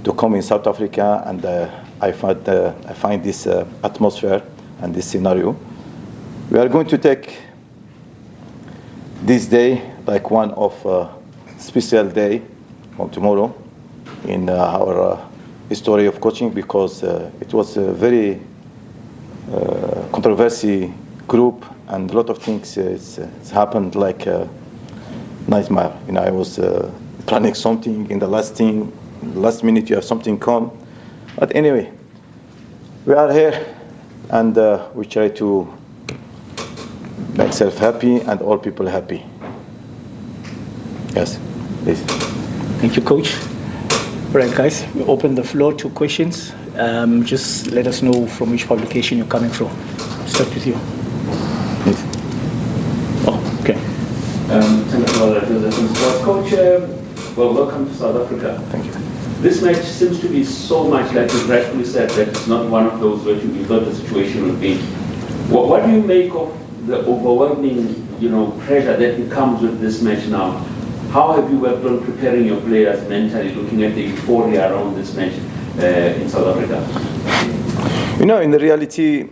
to come in South Africa, and I find this atmosphere and this scenario. We are going to take this day like one of special day from tomorrow in our history of coaching, because it was a very controversy group, and a lot of things it's happened like a nightmare. I was planning something in the last minute you have something come. But anyway, we are here, and we try to make self happy and all people happy. Yes, please. Thank you, Coach. All right, guys, we open the floor to questions. Just let us know from which publication you're coming from. Start with you. Please. Oh, okay. Thank you for that. Coach, welcome to South Africa. Thank you. This match seems to be so much, like you rightfully said, that it's not one of those where you thought the situation would be. What do you make of the overwhelming, pressure that comes with this match now? How have you worked on preparing your players mentally, looking at the euphoria around this match in South Africa? In the reality,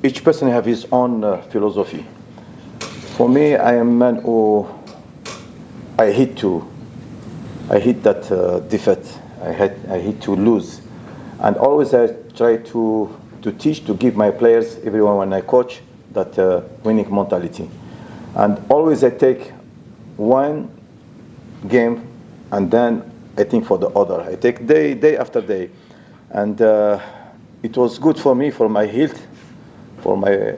each person has his own philosophy. For me, I am a man who I hate that defeat. I hate to lose, and always I try to teach, to give my players, everyone when I coach, that winning mentality. And always I take one game, and then I think for the other. I take day after day, and it was good for me, for my health, for my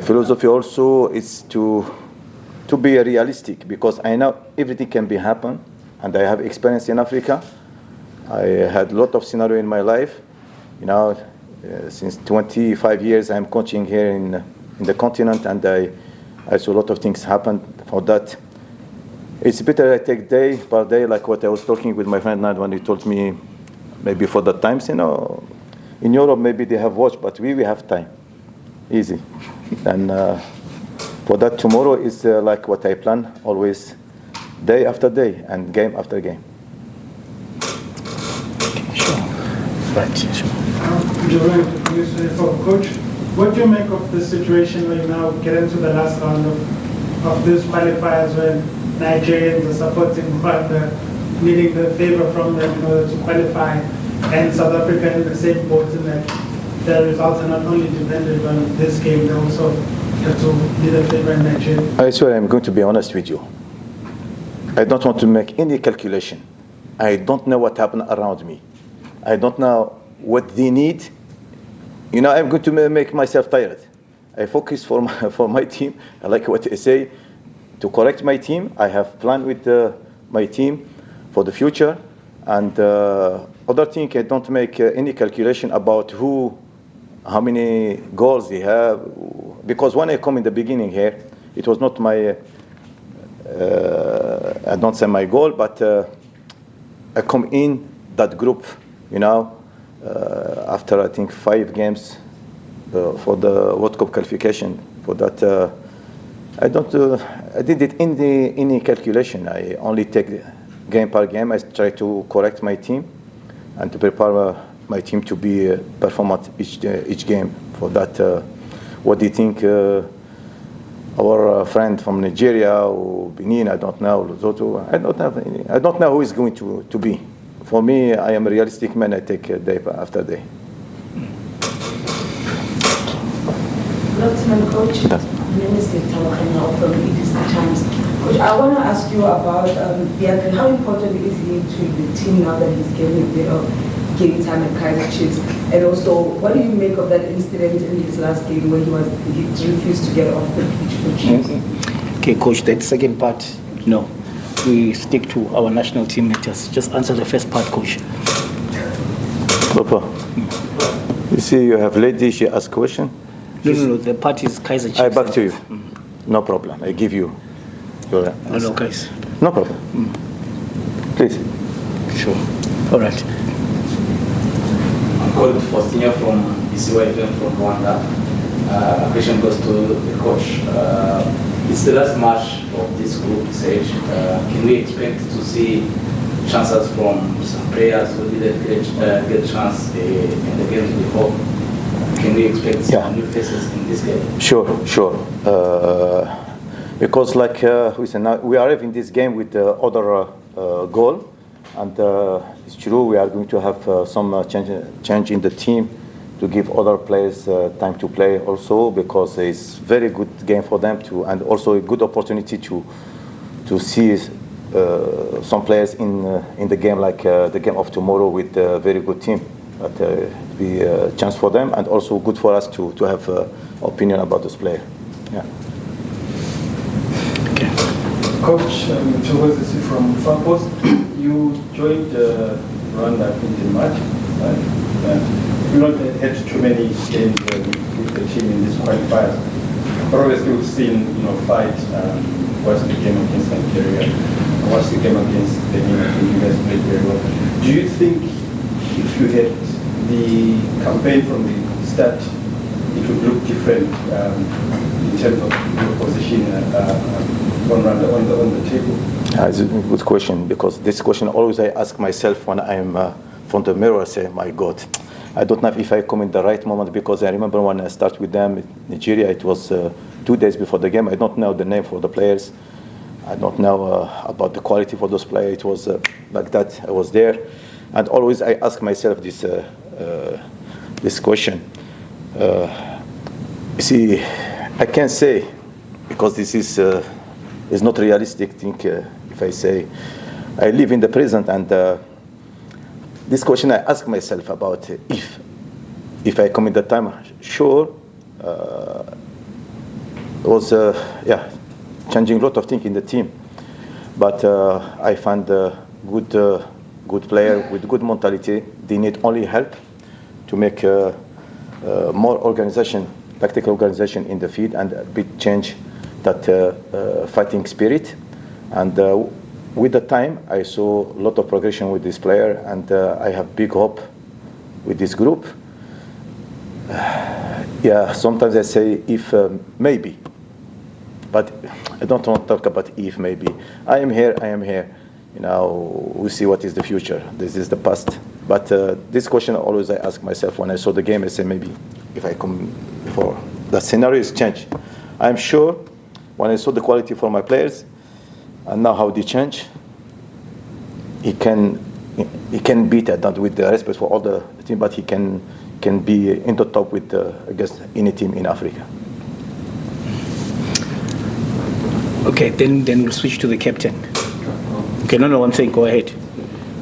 philosophy also is to be realistic, because I know everything can be happen, and I have experience in Africa. I had a lot of scenario in my life. Since 25 years I'm coaching here in the continent, and I saw a lot of things happen. For that, it's better I take day per day, like what I was talking with my friend Nad when he told me, maybe for the times, in Europe maybe they have watch, but we have time, easy. And for that, tomorrow is like what I plan, always day after day and game after game. Sure. Right, sure. Coach, what do you make of the situation where you now get into the last round of these qualifiers, when Nigerians are supporting Rwanda, needing the favor from them in order to qualify, and South Africa in the same boat, in that the results are not only dependent on this game, they also have to need a favor in Nigeria? I swear I'm going to be honest with you. I don't want to make any calculation. I don't know what happened around me. I don't know what they need. I'm going to make myself tired. I focus for my team. I like what I say, to correct my team. I have planned with my team for the future. And other thing, I don't make any calculation about how many goals they have. Because when I come in the beginning here, it was not my, I don't say my goal, but I come in that group, after I think 5 games for the World Cup qualification. For that, I didn't any calculation. I only take game per game. I try to correct my team and to prepare my team to be performant each game. For that, what do you think? Our friend from Nigeria or Benin, I don't know, Lesotho, I don't know who is going to be. For me, I am a realistic man. I take day after day. Good afternoon, Coach. Yes. My name is Victor from EDC Times. Coach, I want to ask you about Fiacre. How important is he to the team now that he's getting a bit of game time at Kaizer Chiefs? And also, what do you make of that incident in his last game where he refused to get off the pitch for Chiefs? Okay, Coach, that second part, no. We stick to our national team matters. Just answer the first part, Coach. Papa, you see, you have lady, she asked question. No, the part is Kaizer Chiefs. I back to you. No problem. I give you your answer. No, guys. No problem. Please. Sure. All right. I'm called Faustina from BCYFM from Rwanda. A question goes to the coach. It's the last match of this group stage. Can we expect to see chances from some players who didn't get a chance in the games before. Can we expect some new faces in this game? Sure. Because like we said, now we are having this game with the other goal, and it's true we are going to have some change in the team to give other players time to play also, because it's very good game for them to, and also a good opportunity to see some players in the game, like the game of tomorrow with a very good team. But be a chance for them, and also good for us to have opinion about this player. Yeah. Okay. Coach, Chogozi from Farpost, you joined Rwanda in March, right? You not had too many games with the team in this qualifiers, but obviously we've seen fight. What's the game against Nigeria? What's the game against Benin? I think you guys played very well. Do you think if you had the campaign from the start, it would look different in terms of your position on the table? It's a good question, because this question always I ask myself when I'm front of the mirror. I say, my God, I don't know if I come in the right moment, because I remember when I started with them in Nigeria, it was 2 days before the game. I don't know the name for the players. I don't know about the quality for those players. It was like that. I was there, and always I ask myself this question. You see, I can't say, because this is not realistic thing. If I say I live in the present, and this question I ask myself about if I come in that time, sure, it was changing a lot of things in the team, but I found a good player with good mentality. They need only help to make more organization, tactical organization in the field, and a bit change that fighting spirit. And with the time, I saw a lot of progression with this player, and I have big hope with this group. Sometimes I say if maybe, but I don't want to talk about if maybe. I am here. We'll see what is the future. This is the past. But this question always I ask myself when I saw the game. I say maybe if I come before, the scenario is changed. I'm sure when I saw the quality for my players, and now how they change, he can beat it, not with the respect for all the team, but he can be in the top with against any team in Africa. Okay, then we'll switch to the captain. Okay, no, I'm saying go ahead.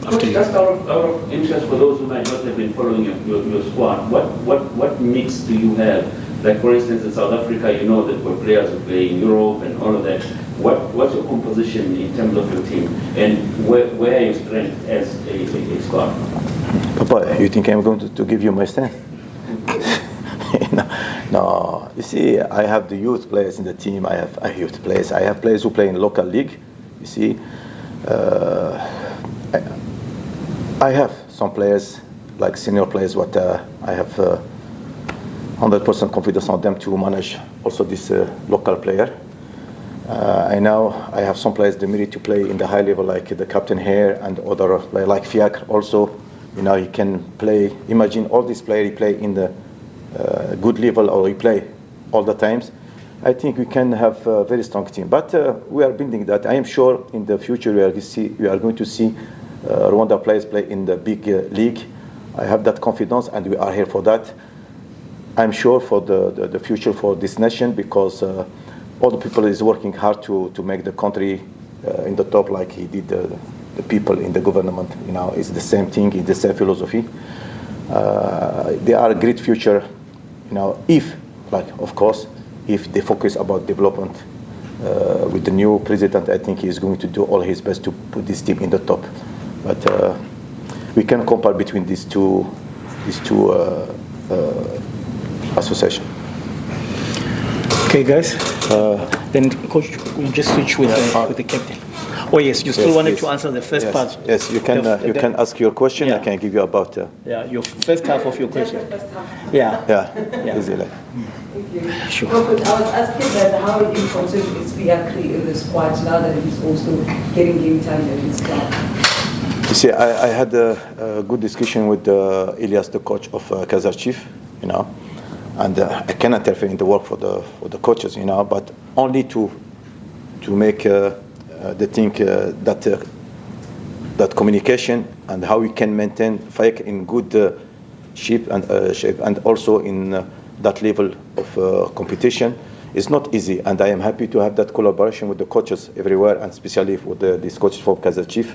After you. Just out of interest for those who might not have been following your squad, what mix do you have? Like for instance in South Africa, you know that where players who play in Europe and all of that. What's your composition in terms of your team, and where are your strengths as a squad? Papa, you think I'm going to give you my strength? No. You see, I have the youth players in the team. I have youth players. I have players who play in local league. You see, I have some players like senior players. What I have 100% confidence on them to manage also this local player. I know I have some players the merit to play in the high level, like the captain here, and other like Fiacre also. He can play. Imagine all these players he play in the good level, or he play all the times. I think we can have a very strong team, but we are building that. I am sure in the future we are going to see Rwanda players play in the big league. I have that confidence, and we are here for that. I'm sure for the future for this nation, because all the people is working hard to make the country in the top, like he did the people in the government. It's the same thing, it's the same philosophy. They are a great future, if, of course, if they focus about development. With the new president, I think he is going to do all his best to put this team in the top. But we can compare between these two associations. Okay, guys. Then, Coach, we'll just switch with the captain. Oh yes, you still wanted to answer the first part. Yes, you can. You can ask your question. Yeah. I can give you about. Your first half of your question. Just the first half. Yeah. Easily. Thank you. Sure. Well, I was asking that how important is Fiacre in the squad now that he's also getting game time in his club? You see, I had a good discussion with Elias, the coach of Kaizer Chiefs, and I cannot interfere in the work for the coaches, but only to make the thing that communication and how we can maintain Fiacre in good shape and also in that level of competition is not easy. And I am happy to have that collaboration with the coaches everywhere, and especially with this coach for Kaizer Chiefs,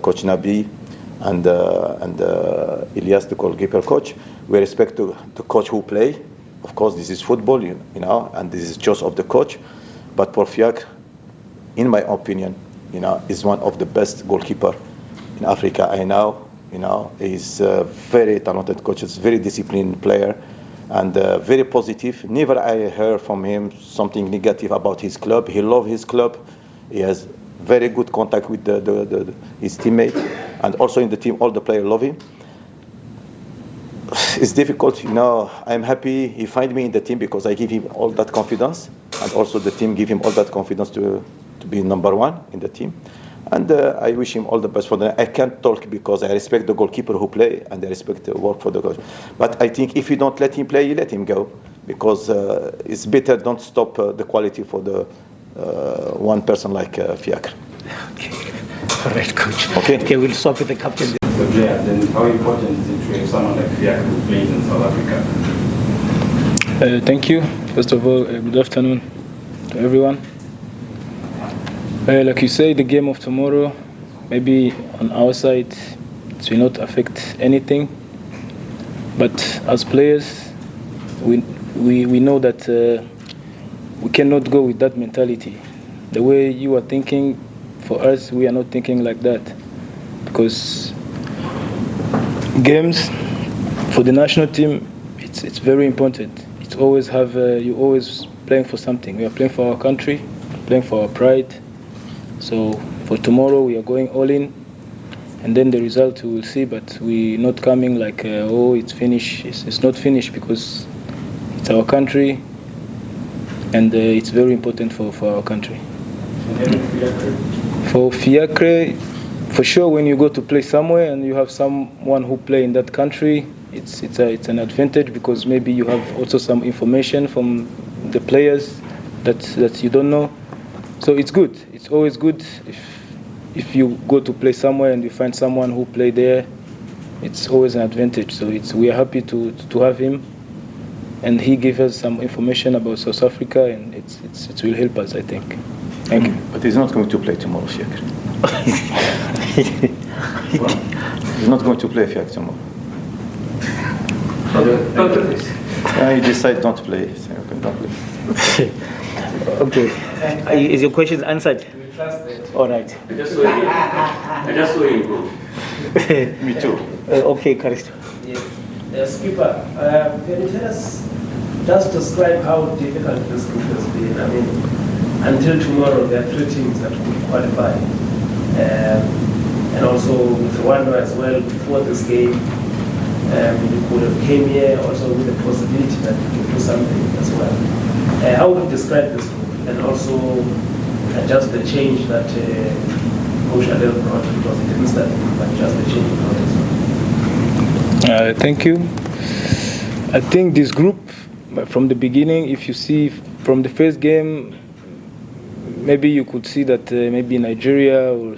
Coach Nabi and Elias, the goalkeeper coach. We respect the coach who play. Of course, this is football, and this is choice of the coach. But for Fiacre, in my opinion, is one of the best goalkeeper in Africa. I know, he's a very talented coach, he's a very disciplined player, and very positive. Never I heard from him something negative about his club. He loves his club. He has very good contact with his teammate, and also in the team, all the players love him. It's difficult, I'm happy he find me in the team because I give him all that confidence, and also the team give him all that confidence to be number one in the team. And I wish him all the best for the. I can't talk because I respect the goalkeeper who play, and I respect the work for the coach. But I think if you don't let him play, you let him go, because it's better don't stop the quality for the one person like Fiacre. Okay. All right, coach. Okay, we'll stop with the captain. The player, then how important is it to have someone like Fiacre who plays in South Africa? Thank you. First of all, good afternoon to everyone. Like you say, the game of tomorrow, maybe on our side, it will not affect anything. But as players, we know that we cannot go with that mentality. The way you are thinking, for us, we are not thinking like that. Because games for the national team, it's very important. It's always have you always playing for something. We are playing for our country, playing for our pride. So for tomorrow we are going all in, and then the result we will see. But we're not coming like it's finished. It's not finished, because it's our country, and it's very important for our country. For Fiacre, for sure, when you go to play somewhere and you have someone who play in that country, it's an advantage, because maybe you have also some information from the players that you don't know. So it's good. It's always good if you go to play somewhere and you find someone who play there. It's always an advantage. So we are happy to have him, and he gave us some information about South Africa, and it will help us, I think. Thank you. But he's not going to play tomorrow, Fiacre. He's not going to play Fiacre tomorrow. He decided not to play. So okay, don't play. Okay. Is your question answered? All right. I just saw him go. Me too. Okay, Karisto. Yes. Skipper, can you tell us, just describe how difficult this group has been? I mean, until tomorrow, there are 3 teams that could qualify. And also with Rwanda as well, before this game, we could have came here also with the possibility that we could do something as well. How would you describe this group? And also just the change that Coach Adel brought, because it didn't start, but just the change brought as well. Thank you. I think this group, from the beginning, if you see from the first game, maybe you could see that maybe Nigeria or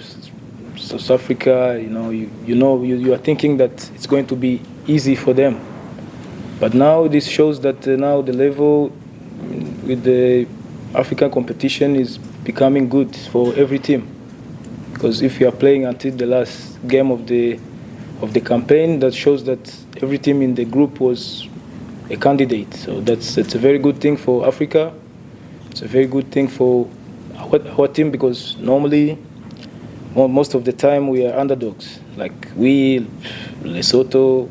South Africa, you are thinking that it's going to be easy for them. But now this shows that now the level with the African competition is becoming good for every team. Because if you are playing until the last game of the campaign, that shows that every team in the group was a candidate. So it's a very good thing for Africa. It's a very good thing for our team, because normally, most of the time, we are underdogs. Like we, Lesotho,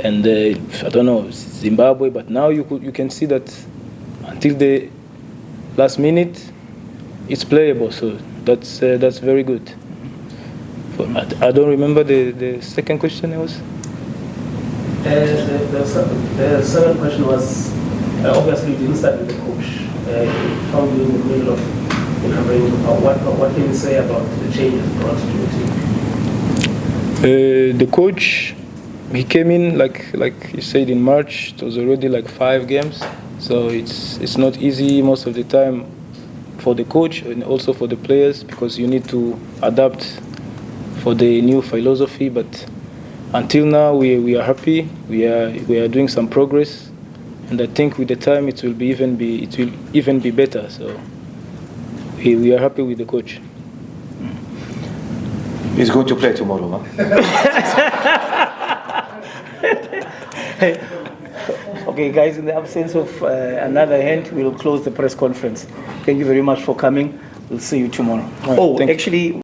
and I don't know, Zimbabwe. But now you can see that until the last minute, it's playable. So that's very good. I don't remember the second question. It was. The second question was, obviously you didn't start with the coach. Found you in the middle of the campaign. What can you say about the changes brought to the team? The coach, he came in like you said in March. It was already like 5 games, so it's not easy most of the time for the coach and also for the players, because you need to adapt for the new philosophy. But until now, we are happy. We are doing some progress, and I think with the time it will even be better. So we are happy with the coach. He's going to play tomorrow, huh? Okay, guys, in the absence of another hand, we'll close the press conference. Thank you very much for coming. We'll see you tomorrow. Right, actually,